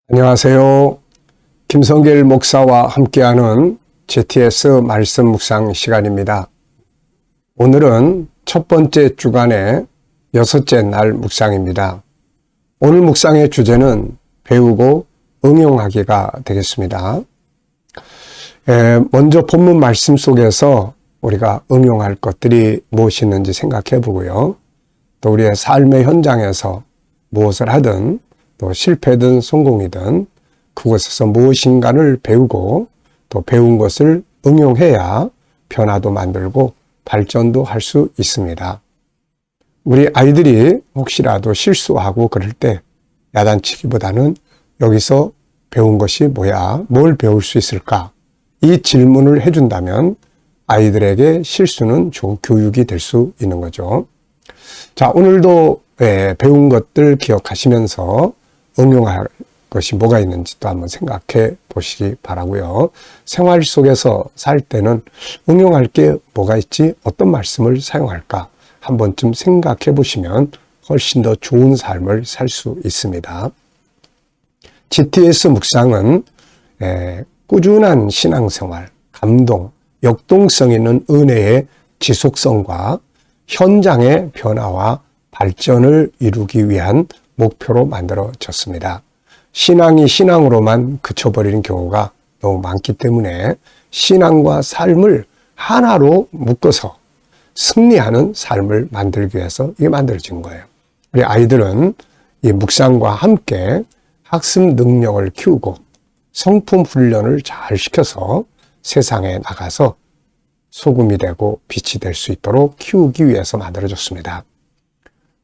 안녕하세요. 김성길 목사와 함께하는 GTS 말씀 묵상 시간입니다. 오늘은 첫 번째 주간의 6째 날 묵상입니다. 오늘 묵상의 주제는 배우고 응용하기가 되겠습니다. 먼저 본문 말씀 속에서 우리가 응용할 것들이 무엇이 있는지 생각해 보고요. 또 우리의 삶의 현장에서 무엇을 하든 또 실패든 성공이든 그곳에서 무엇인가를 배우고 또 배운 것을 응용해야 변화도 만들고 발전도 할 수 있습니다. 우리 아이들이 혹시라도 실수하고 그럴 때 야단치기보다는 여기서 배운 것이 뭐야? 뭘 배울 수 있을까? 이 질문을 해준다면 아이들에게 실수는 좋은 교육이 될 수 있는 거죠. 자, 오늘도 배운 것들 기억하시면서 응용할 것이 뭐가 있는지 또 한번 생각해 보시기 바라고요. 생활 속에서 살 때는 응용할 게 뭐가 있지? 어떤 말씀을 사용할까? 한 번쯤 생각해 보시면 훨씬 더 좋은 삶을 살 수 있습니다. GTS 묵상은 꾸준한 신앙생활, 감동, 역동성 있는 은혜의 지속성과 현장의 변화와 발전을 이루기 위한 목표로 만들어졌습니다. 신앙이 신앙으로만 그쳐버리는 경우가 너무 많기 때문에 신앙과 삶을 하나로 묶어서 승리하는 삶을 만들기 위해서 이게 만들어진 거예요. 우리 아이들은 이 묵상과 함께 학습 능력을 키우고 성품 훈련을 잘 시켜서 세상에 나가서 소금이 되고 빛이 될 수 있도록 키우기 위해서 만들어졌습니다.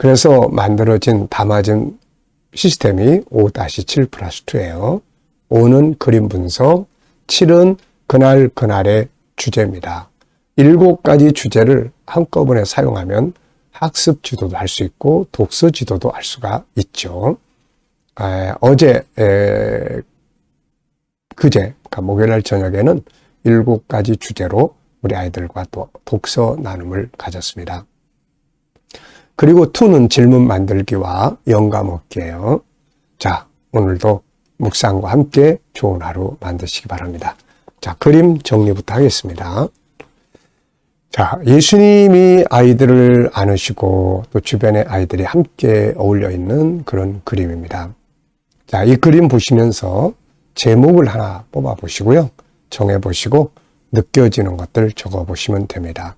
그래서 만들어진 담아진 시스템이 5-7+2예요. 5는 그림 분석, 7은 그날의 주제입니다. 7가지 주제를 한꺼번에 사용하면 학습 지도도 할 수 있고 독서 지도도 할 수가 있죠. 그제, 그러니까 목요일날 저녁에는 7가지 주제로 우리 아이들과 또 독서 나눔을 가졌습니다. 그리고 2는 질문 만들기와 영감 얻기예요. 자, 오늘도 묵상과 함께 좋은 하루 만드시기 바랍니다. 자, 그림 정리부터 하겠습니다. 자, 예수님이 아이들을 안으시고 또 주변의 아이들이 함께 어울려 있는 그런 그림입니다. 자, 이 그림 보시면서 제목을 하나 뽑아 보시고요. 정해 보시고 느껴지는 것들 적어 보시면 됩니다.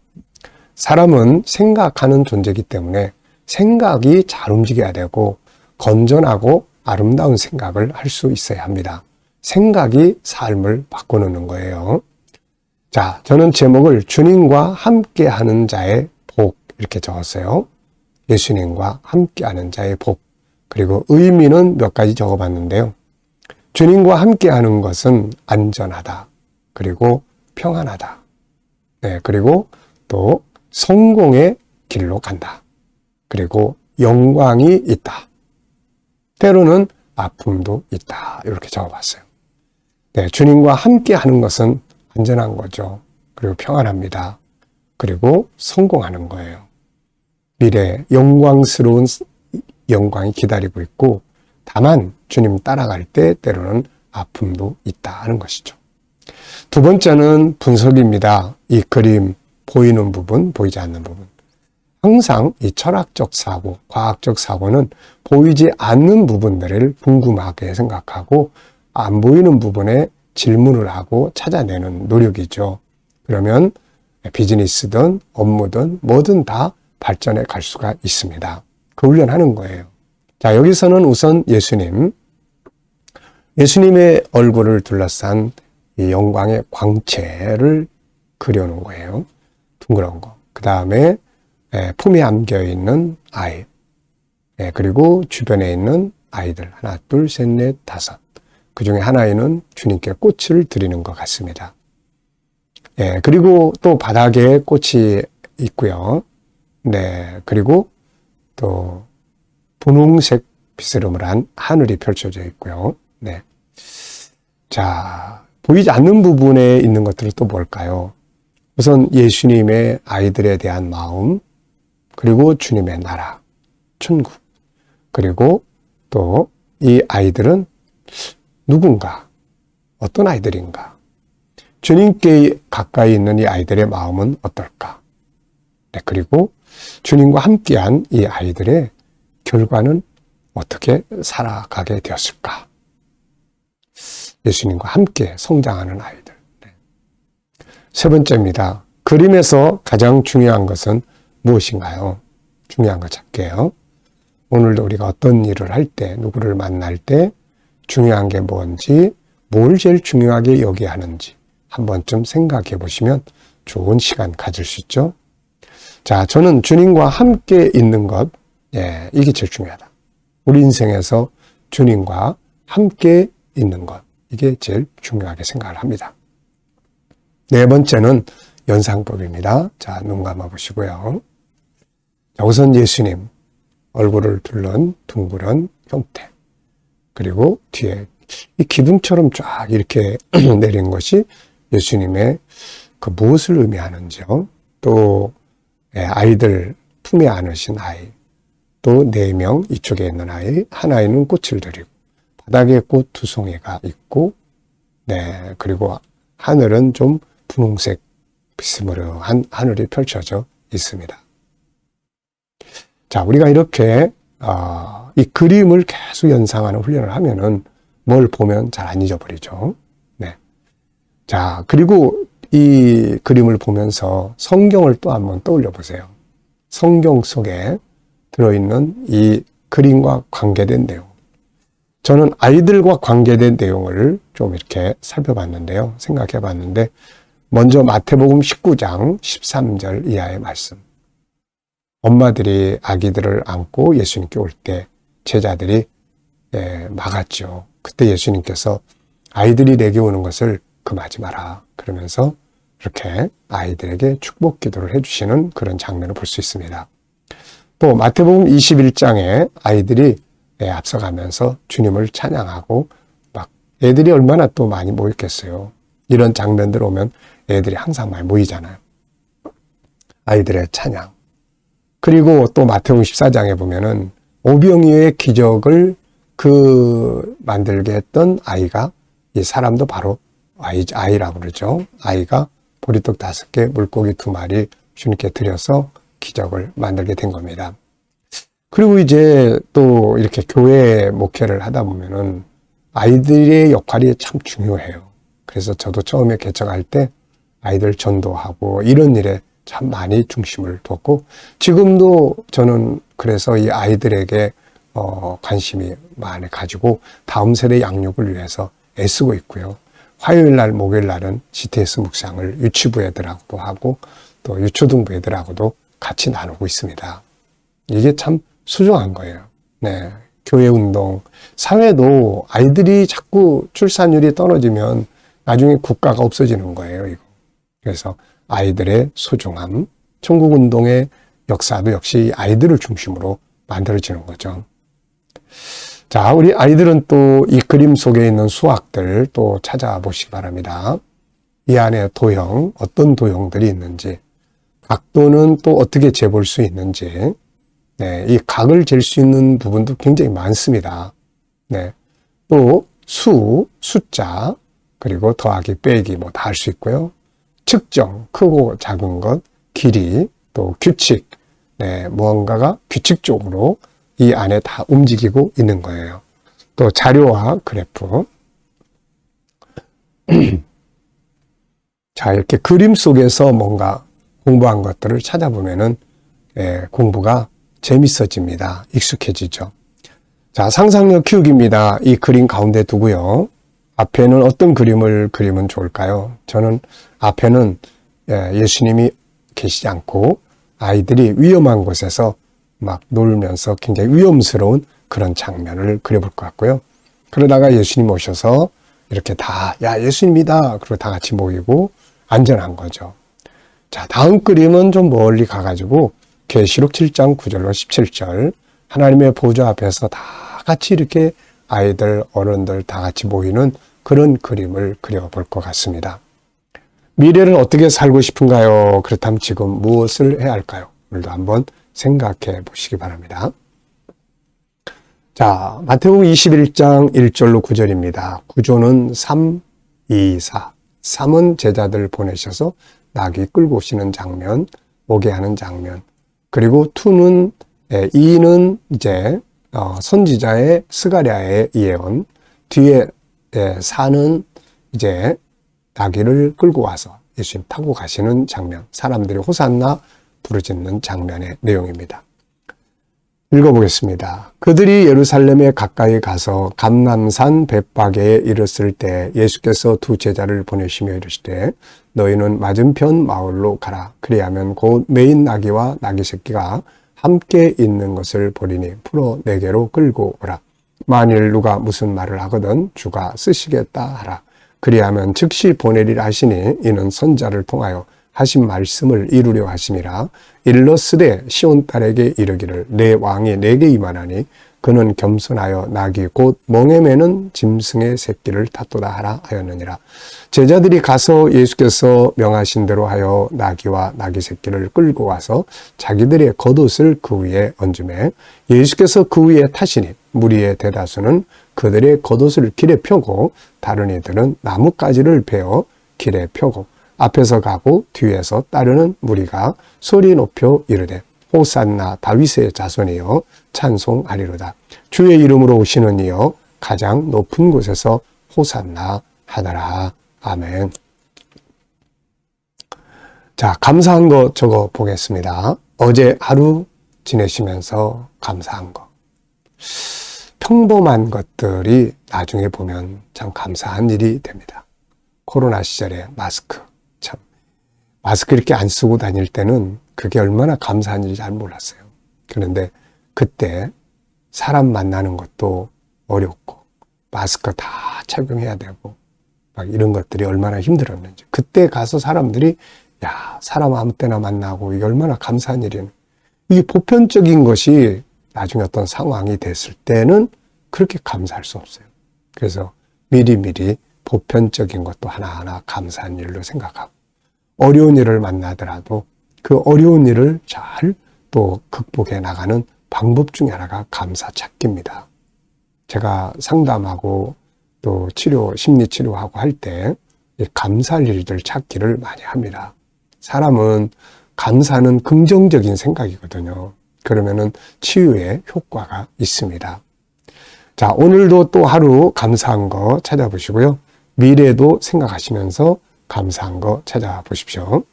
사람은 생각하는 존재이기 때문에 생각이 잘 움직여야 되고 건전하고 아름다운 생각을 할 수 있어야 합니다. 생각이 삶을 바꿔놓는 거예요. 자, 저는 제목을 주님과 함께하는 자의 복 이렇게 적었어요. 예수님과 함께하는 자의 복. 그리고 의미는 몇 가지 적어봤는데요. 주님과 함께하는 것은 안전하다. 그리고 평안하다. 그리고 또 성공의 길로 간다. 그리고 영광이 있다. 때로는 아픔도 있다. 이렇게 적어봤어요. 주님과 함께 하는 것은 안전한 거죠. 그리고 평안합니다. 그리고 성공하는 거예요. 미래 영광스러운 영광이 기다리고 있고 다만 주님 따라갈 때 때로는 아픔도 있다 하는 것이죠. 두 번째는 분석입니다. 이 그림 보이는 부분, 보이지 않는 부분. 항상 이 철학적 사고, 과학적 사고는 보이지 않는 부분들을 궁금하게 생각하고 안 보이는 부분에 질문을 하고 찾아내는 노력이죠. 그러면 비즈니스든 업무든 뭐든 다 발전해 갈 수가 있습니다. 그 훈련하는 거예요. 자, 여기서는 우선 예수님의 얼굴을 둘러싼 이 영광의 광채를 그려놓은 거예요. 둥그런 거. 그 다음에 품에 안겨있는 아이. 그리고 주변에 있는 아이들. 하나, 둘, 셋, 넷, 다섯. 그 중에 하나에는 주님께 꽃을 드리는 것 같습니다. 그리고 또 바닥에 꽃이 있고요. 그리고 또 분홍색 비스름을한 하늘이 펼쳐져 있고요. 자, 보이지 않는 부분에 있는 것들은 또 뭘까요? 우선 예수님의 아이들에 대한 마음, 그리고 주님의 나라, 천국, 그리고 또 이 아이들은 누군가, 어떤 아이들인가, 주님께 가까이 있는 이 아이들의 마음은 어떨까? 네, 그리고 주님과 함께한 이 아이들의 결과는 어떻게 살아가게 되었을까? 예수님과 함께 성장하는 아이들. 네. 세 번째입니다. 그림에서 가장 중요한 것은 무엇인가요? 중요한 거 찾게요. 오늘도 우리가 어떤 일을 할 때, 누구를 만날 때 중요한 게 뭔지, 뭘 제일 중요하게 여겨야 하는지 한 번쯤 생각해 보시면 좋은 시간 가질 수 있죠. 자, 저는 주님과 함께 있는 것, 이게 제일 중요하다. 우리 인생에서 주님과 함께 있는 것, 이게 제일 중요하게 생각을 합니다. 네 번째는 연상법입니다. 자, 눈 감아 보시고요. 자, 우선 예수님, 얼굴을 둘른 둥그런 형태, 그리고 뒤에 이 기둥처럼 쫙 이렇게 내린 것이 예수님의 그 무엇을 의미하는지요. 또 아이들 품에 안으신 아이, 또 4명 이쪽에 있는 아이, 한 아이는 꽃을 들이고 바닥에 꽃 2송이가 있고, 네, 그리고 하늘은 좀 분홍색 비스무리한 하늘이 펼쳐져 있습니다. 자, 우리가 이렇게 이 그림을 계속 연상하는 훈련을 하면은 뭘 보면 잘 안 잊어버리죠. 네. 자, 그리고 이 그림을 보면서 성경을 또 한번 떠올려 보세요. 성경 속에 들어있는 이 그림과 관계된 내용. 저는 아이들과 관계된 내용을 좀 이렇게 살펴봤는데요. 생각해 봤는데, 먼저 마태복음 19장 13절 이하의 말씀. 엄마들이 아기들을 안고 예수님께 올 때 제자들이 막았죠. 그때 예수님께서 아이들이 내게 오는 것을 금하지 마라. 그러면서 이렇게 아이들에게 축복 기도를 해주시는 그런 장면을 볼 수 있습니다. 또 마태복음 21장에 아이들이 앞서가면서 주님을 찬양하고 막 애들이 얼마나 또 많이 모였겠어요. 이런 장면들 오면 애들이 항상 많이 모이잖아요. 아이들의 찬양. 그리고 또 마태복음 14장에 보면은 오병이어의 기적을 만들게 했던 아이가, 이 사람도 바로 아이라고 그러죠. 아이가 보리떡 5개, 물고기 2마리 주님께 드려서 기적을 만들게 된 겁니다. 그리고 이제 또 이렇게 교회 목회를 하다 보면은 아이들의 역할이 참 중요해요. 그래서 저도 처음에 개척할 때 아이들 전도하고 이런 일에 참 많이 중심을 뒀고, 지금도 저는 그래서 이 아이들에게 관심이 많이 가지고 다음 세대 양육을 위해서 애쓰고 있고요. 화요일 날, 목요일 날은 GTS 묵상을 유치부 애들하고도 하고 또 유초등부 애들하고도 같이 나누고 있습니다. 이게 참 소중한 거예요. 네. 교회 운동, 사회도 아이들이 자꾸 출산율이 떨어지면 나중에 국가가 없어지는 거예요, 이거. 그래서 아이들의 소중함, 천국운동의 역사도 역시 아이들을 중심으로 만들어지는 거죠. 자, 우리 아이들은 또 이 그림 속에 있는 수학들 또 찾아보시기 바랍니다. 이 안에 도형, 어떤 도형들이 있는지, 각도는 또 어떻게 재볼 수 있는지, 네, 이 각을 잴 수 있는 부분도 굉장히 많습니다. 네, 또 숫자, 그리고 더하기, 빼기 뭐 다 할 수 있고요. 측정, 크고 작은 것, 길이, 또 규칙, 네, 무언가가 규칙적으로 이 안에 다 움직이고 있는 거예요. 또 자료와 그래프. 자, 이렇게 그림 속에서 뭔가 공부한 것들을 찾아보면은 공부가 재밌어집니다. 익숙해지죠. 자, 상상력 키우기입니다. 이 그림 가운데 두고요. 앞에는 어떤 그림을 그리면 좋을까요? 저는 앞에는 예수님이 계시지 않고 아이들이 위험한 곳에서 막 놀면서 굉장히 위험스러운 그런 장면을 그려볼 것 같고요. 그러다가 예수님 오셔서 이렇게 다, 야, 예수님이다. 그리고 다 같이 모이고 안전한 거죠. 자, 다음 그림은 좀 멀리 가가지고 계시록 7장 9절로 17절 하나님의 보좌 앞에서 다 같이 이렇게 아이들, 어른들 다 같이 모이는 그런 그림을 그려볼 것 같습니다. 미래를 어떻게 살고 싶은가요? 그렇다면 지금 무엇을 해야 할까요? 오늘도 한번 생각해 보시기 바랍니다. 자, 마태복음 21장 1절로 9절입니다. 구조는 3, 2, 4. 3은 제자들 보내셔서 나귀 끌고 오시는 장면, 오게 하는 장면. 그리고 2는, 2는 이제 선지자의 스가랴의 예언. 뒤에 4는 이제 나귀를 끌고 와서 예수님 타고 가시는 장면. 사람들이 호산나 부르짖는 장면의 내용입니다. 읽어보겠습니다. 그들이 예루살렘에 가까이 가서 감람산 벳바게에 이르렀을 때 예수께서 두 제자를 보내시며 이르시되 너희는 맞은편 마을로 가라. 그리하면 곧 매인 나귀와 나귀 새끼가 함께 있는 것을 보리니 풀어 내게로 끌고 오라. 만일 누가 무슨 말을 하거든 주가 쓰시겠다 하라. 그리하면 즉시 보내리라 하시니 이는 선자를 통하여 하신 말씀을 이루려 하심이라. 일러스되 시온 딸에게 이르기를 내 왕이 내게 임하나니 그는 겸손하여 나귀 곧 멍에 매는 짐승의 새끼를 탔도다 하라 하였느니라. 제자들이 가서 예수께서 명하신 대로 하여 나귀와 나귀 새끼를 끌고 와서 자기들의 겉옷을 그 위에 얹으매 예수께서 그 위에 타시니 무리의 대다수는 그들의 겉옷을 길에 펴고 다른 이들은 나뭇가지를 베어 길에 펴고 앞에서 가고 뒤에서 따르는 무리가 소리 높여 이르되 호산나 다윗의 자손이여 찬송하리로다. 주의 이름으로 오시는 이여 가장 높은 곳에서 호산나 하더라. 아멘. 자, 감사한 거 적어 보겠습니다. 어제 하루 지내시면서 감사한 거. 평범한 것들이 나중에 보면 참 감사한 일이 됩니다. 코로나 시절에 마스크. 마스크 이렇게 안 쓰고 다닐 때는 그게 얼마나 감사한 일인지 잘 몰랐어요. 그런데 그때 사람 만나는 것도 어렵고 마스크 다 착용해야 되고 막 이런 것들이 얼마나 힘들었는지. 그때 가서 사람들이 야, 사람 아무 때나 만나고 이게 얼마나 감사한 일이는. 이게 보편적인 것이 나중에 어떤 상황이 됐을 때는 그렇게 감사할 수 없어요. 그래서 미리미리 보편적인 것도 하나하나 감사한 일로 생각하고 어려운 일을 만나더라도 그 어려운 일을 잘 또 극복해 나가는 방법 중에 하나가 감사 찾기입니다. 제가 상담하고 또 심리치료하고 할 때 감사할 일들 찾기를 많이 합니다. 사람은 감사는 긍정적인 생각이거든요. 그러면은 치유에 효과가 있습니다. 자, 오늘도 또 하루 감사한 거 찾아보시고요. 미래도 생각하시면서 감사한 거 찾아보십시오.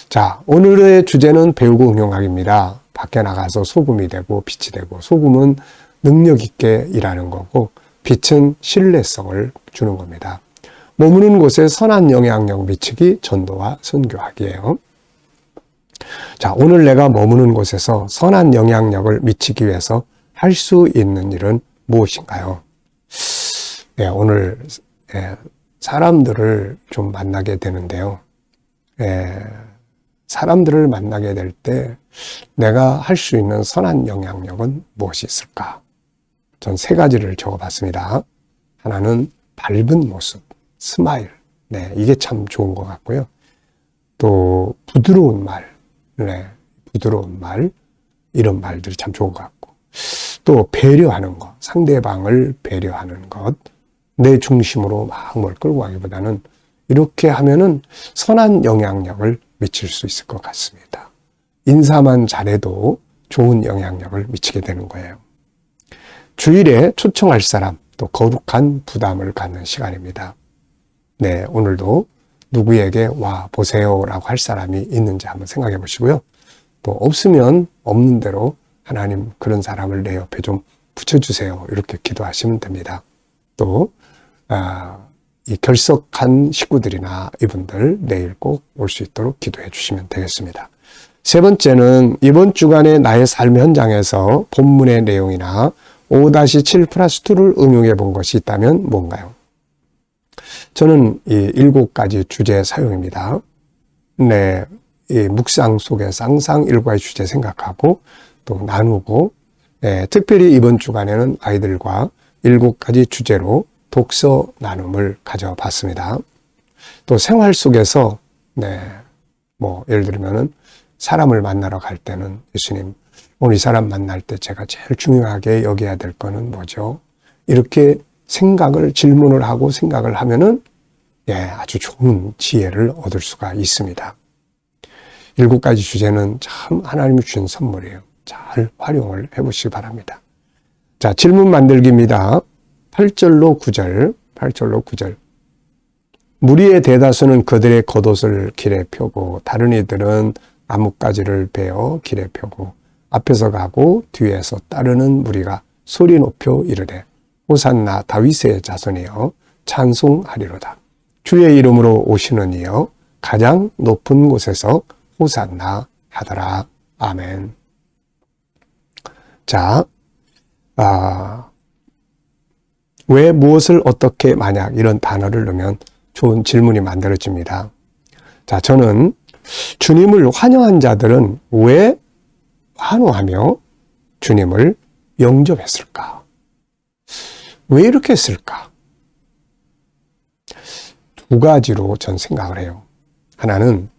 자, 오늘의 주제는 배우고 응용하기입니다. 밖에 나가서 소금이 되고 빛이 되고 소금은 능력 있게 일하는 거고 빛은 신뢰성을 주는 겁니다. 머무는 곳에 선한 영향력 미치기 전도와 선교하기예요. 자, 오늘 내가 머무는 곳에서 선한 영향력을 미치기 위해서 할 수 있는 일은 무엇인가요? 네, 오늘 사람들을 좀 만나게 되는데요. 사람들을 만나게 될 때 내가 할 수 있는 선한 영향력은 무엇이 있을까? 전 3가지를 적어봤습니다. 하나는 밝은 모습, 스마일. 네, 이게 참 좋은 것 같고요. 또 부드러운 말, 네, 부드러운 말, 이런 말들이 참 좋은 것 같고. 또 배려하는 것, 상대방을 배려하는 것. 내 중심으로 막 뭘 끌고 가기보다는 이렇게 하면은 선한 영향력을 미칠 수 있을 것 같습니다. 인사만 잘해도 좋은 영향력을 미치게 되는 거예요. 주일에 초청할 사람, 또 거룩한 부담을 갖는 시간입니다. 네, 오늘도 누구에게 와 보세요라고 할 사람이 있는지 한번 생각해 보시고요. 또 없으면 없는 대로 하나님 그런 사람을 내 옆에 좀 붙여주세요. 이렇게 기도하시면 됩니다. 또 이 결석한 식구들이나 이분들 내일 꼭 올 수 있도록 기도해 주시면 되겠습니다. 3번째는 이번 주간의 나의 삶 현장에서 본문의 내용이나 5-7+2를 응용해 본 것이 있다면 뭔가요? 저는 이 7가지 주제 사용입니다. 네, 이 묵상 속에서 항상 7가지 주제 생각하고 또 나누고, 네, 특별히 이번 주간에는 아이들과 7가지 주제로 독서 나눔을 가져봤습니다. 또 생활 속에서, 네, 예를 들면은 사람을 만나러 갈 때는 예수님, 오늘 이 사람 만날 때 제가 제일 중요하게 여겨야 될 거는 뭐죠? 이렇게 질문을 하고 생각을 하면은, 아주 좋은 지혜를 얻을 수가 있습니다. 7가지 주제는 참 하나님이 주신 선물이에요. 잘 활용을 해보시기 바랍니다. 자, 질문 만들기입니다. 8절로 9절. 무리의 대다수는 그들의 겉옷을 길에 펴고 다른 이들은 나뭇가지를 베어 길에 펴고 앞에서 가고 뒤에서 따르는 무리가 소리 높여 이르되 호산나 다윗의 자손이여 찬송하리로다. 주의 이름으로 오시는 이여 가장 높은 곳에서 호산나 하더라. 아멘. 자, 왜 무엇을 어떻게 만약 이런 단어를 넣으면 좋은 질문이 만들어집니다. 자, 저는 주님을 환영한 자들은 왜 환호하며 주님을 영접했을까? 왜 이렇게 했을까? 2가지로 전 생각을 해요. 하나는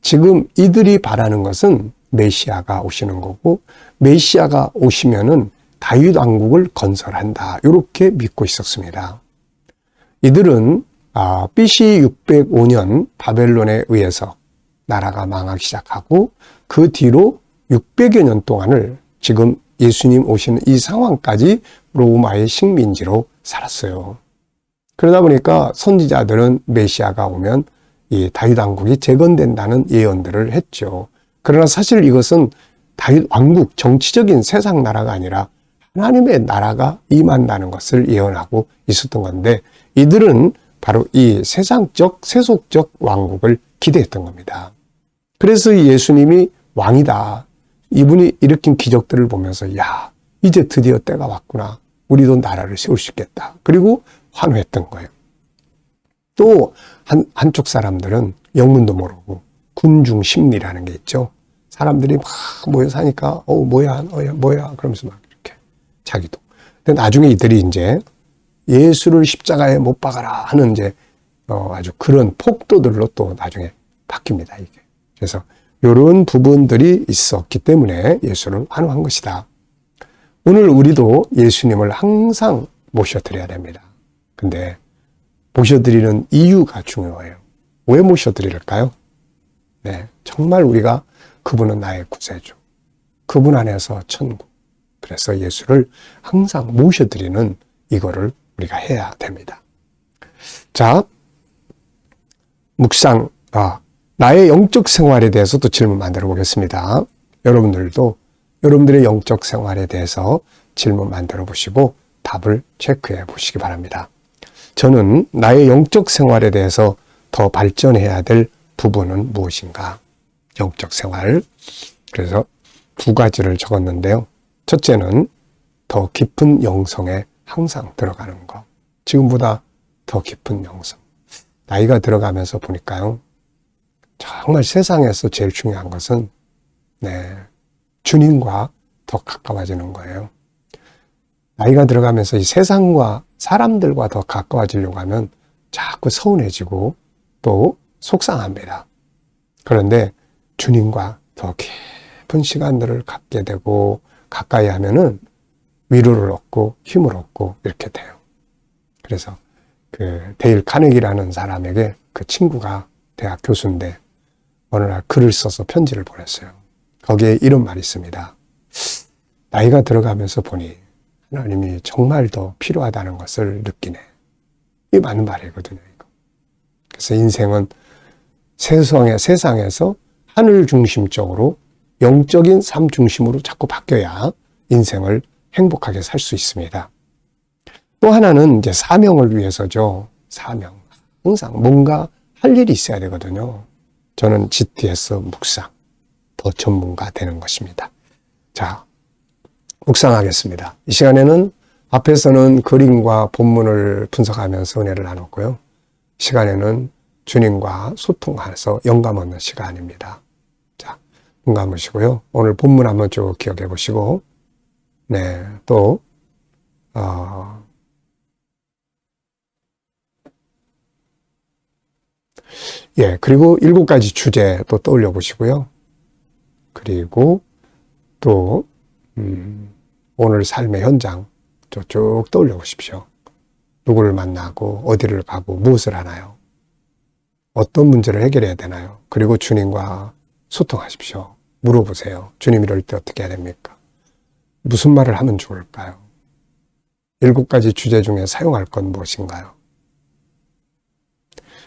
지금 이들이 바라는 것은 메시아가 오시는 거고, 메시아가 오시면은 다윗 왕국을 건설한다, 이렇게 믿고 있었습니다. 이들은 BC 605년 바벨론에 의해서 나라가 망하기 시작하고 그 뒤로 600여 년 동안을 지금 예수님 오시는 이 상황까지 로마의 식민지로 살았어요. 그러다 보니까 선지자들은 메시아가 오면 이 다윗 왕국이 재건된다는 예언들을 했죠. 그러나 사실 이것은 다윗 왕국, 정치적인 세상 나라가 아니라 하나님의 나라가 임한다는 것을 예언하고 있었던 건데, 이들은 바로 이 세상적, 세속적 왕국을 기대했던 겁니다. 그래서 예수님이 왕이다, 이분이 일으킨 기적들을 보면서 이제 드디어 때가 왔구나, 우리도 나라를 세울 수 있겠다, 그리고 환호했던 거예요. 또 한쪽 사람들은 영문도 모르고 군중 심리라는 게 있죠. 사람들이 막 모여 사니까 뭐야 그러면서 막 이렇게 자기도. 근데 나중에 이들이 이제 예수를 십자가에 못 박아라 하는 이제 아주 그런 폭도들로 또 나중에 바뀝니다, 이게. 그래서 이런 부분들이 있었기 때문에 예수를 환호한 것이다. 오늘 우리도 예수님을 항상 모셔드려야 됩니다. 근데 모셔드리는 이유가 중요해요. 왜 모셔드릴까요? 네, 정말 우리가 그분은 나의 구세주, 그분 안에서 천국, 그래서 예수를 항상 모셔드리는 이거를 우리가 해야 됩니다. 자, 묵상, 나의 영적 생활에 대해서 또 질문 만들어 보겠습니다. 여러분들도 여러분들의 영적 생활에 대해서 질문 만들어 보시고 답을 체크해 보시기 바랍니다. 저는 나의 영적 생활에 대해서 더 발전해야 될 부분은 무엇인가? 영적 생활. 그래서 2가지를 적었는데요. 첫째는 더 깊은 영성에 항상 들어가는 것. 지금보다 더 깊은 영성. 나이가 들어가면서 보니까요, 정말 세상에서 제일 중요한 것은 주님과 더 가까워지는 거예요. 나이가 들어가면서 이 세상과 사람들과 더 가까워지려고 하면 자꾸 서운해지고 또 속상합니다. 그런데 주님과 더 깊은 시간들을 갖게 되고 가까이 하면은 위로를 얻고 힘을 얻고 이렇게 돼요. 그래서 그 데일 카네기라는 사람에게 그 친구가 대학 교수인데 어느 날 글을 써서 편지를 보냈어요. 거기에 이런 말이 있습니다. 나이가 들어가면서 보니 하나님이 정말 더 필요하다는 것을 느끼네. 이게 맞는 말이거든요, 이거. 그래서 인생은 세상에서 하늘 중심적으로 영적인 삶 중심으로 자꾸 바뀌어야 인생을 행복하게 살 수 있습니다. 또 하나는 이제 사명을 위해서죠. 사명. 항상 뭔가 할 일이 있어야 되거든요. 저는 GTS 묵상, 더 전문가 되는 것입니다. 자, 묵상하겠습니다. 이 시간에는 앞에서는 그림과 본문을 분석하면서 은혜를 나눴고요. 시간에는 주님과 소통해서 영감 얻는 시간입니다. 자, 눈 감으시고요. 오늘 본문 한번 쭉 기억해 보시고, 또 그리고 7가지 주제 또 떠올려 보시고요. 그리고 또 오늘 삶의 현장 쭉 떠올려 보십시오. 누구를 만나고 어디를 가고 무엇을 하나요? 어떤 문제를 해결해야 되나요? 그리고 주님과 소통하십시오. 물어보세요. 주님 이럴 때 어떻게 해야 됩니까? 무슨 말을 하면 좋을까요? 7가지 주제 중에 사용할 건 무엇인가요?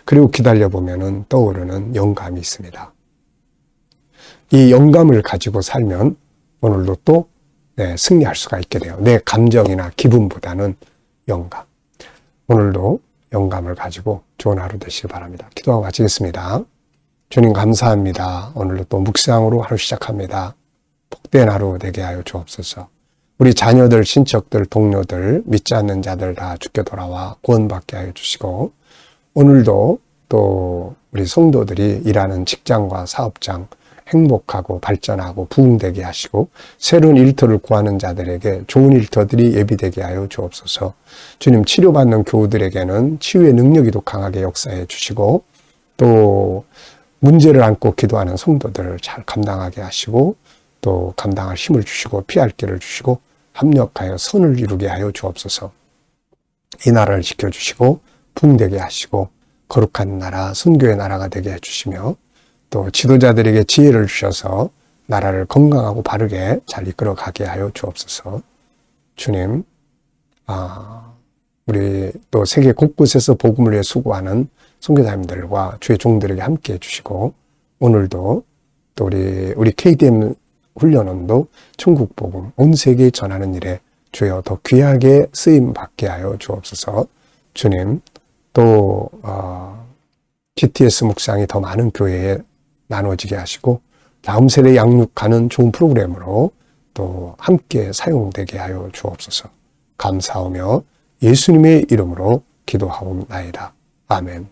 그리고 기다려보면 떠오르는 영감이 있습니다. 이 영감을 가지고 살면 오늘도 또 승리할 수가 있게 돼요. 내 감정이나 기분보다는 영감. 오늘도 영감을 가지고 좋은 하루 되시기 바랍니다. 기도하고 마치겠습니다. 주님 감사합니다. 오늘도 또 묵상으로 하루 시작합니다. 복된 하루 되게 하여 주옵소서. 우리 자녀들, 친척들, 동료들, 믿지 않는 자들 다 주께 돌아와 구원받게 하여 주시고, 오늘도 또 우리 성도들이 일하는 직장과 사업장 행복하고 발전하고 부흥되게 하시고, 새로운 일터를 구하는 자들에게 좋은 일터들이 예비되게 하여 주옵소서. 주님, 치료받는 교우들에게는 치유의 능력이 더 강하게 역사해 주시고, 또 문제를 안고 기도하는 성도들을 잘 감당하게 하시고, 또 감당할 힘을 주시고 피할 길을 주시고 합력하여 선을 이루게 하여 주옵소서. 이 나라를 지켜주시고 부흥되게 하시고 거룩한 나라, 선교의 나라가 되게 해주시며, 또 지도자들에게 지혜를 주셔서 나라를 건강하고 바르게 잘 이끌어가게 하여 주옵소서. 주님, 우리 또 세계 곳곳에서 복음을 위해 수고하는 선교사님들과 주의 종들에게 함께 해주시고, 오늘도 또 우리 KDM 훈련원도 천국 복음 온 세계에 전하는 일에 주여 더 귀하게 쓰임 받게 하여 주옵소서. 주님, 또 GTS 묵상이 더 많은 교회에 나눠지게 하시고 다음 세대 양육하는 좋은 프로그램으로 또 함께 사용되게 하여 주옵소서. 감사하며 예수님의 이름으로 기도하옵나이다. 아멘.